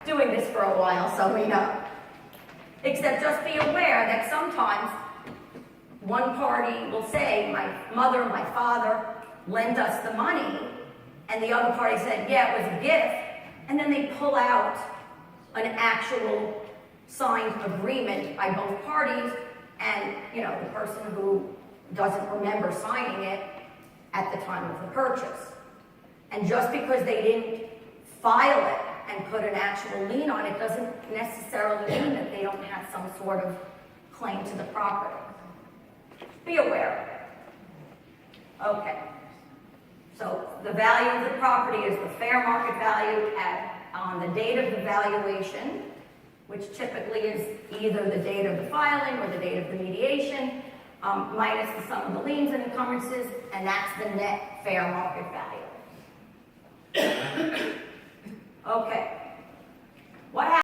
doing this for a while, so we know. Except just be aware that sometimes one party will say, my mother, my father lent us the money, and the other party said, yeah, it was a gift, and then they pull out an actual signed agreement by both parties, and the person who doesn't remember signing it at the time of the purchase. And just because they didn't file it and put an actual lien on it doesn't necessarily mean that they don't have some sort of claim to the property. Be aware of it. Okay. So the value of the property is the fair market value on the date of the valuation, which typically is either the date of the filing or the date of the mediation, minus the sum of the liens and encumbrances, and that's the net fair market value. Okay.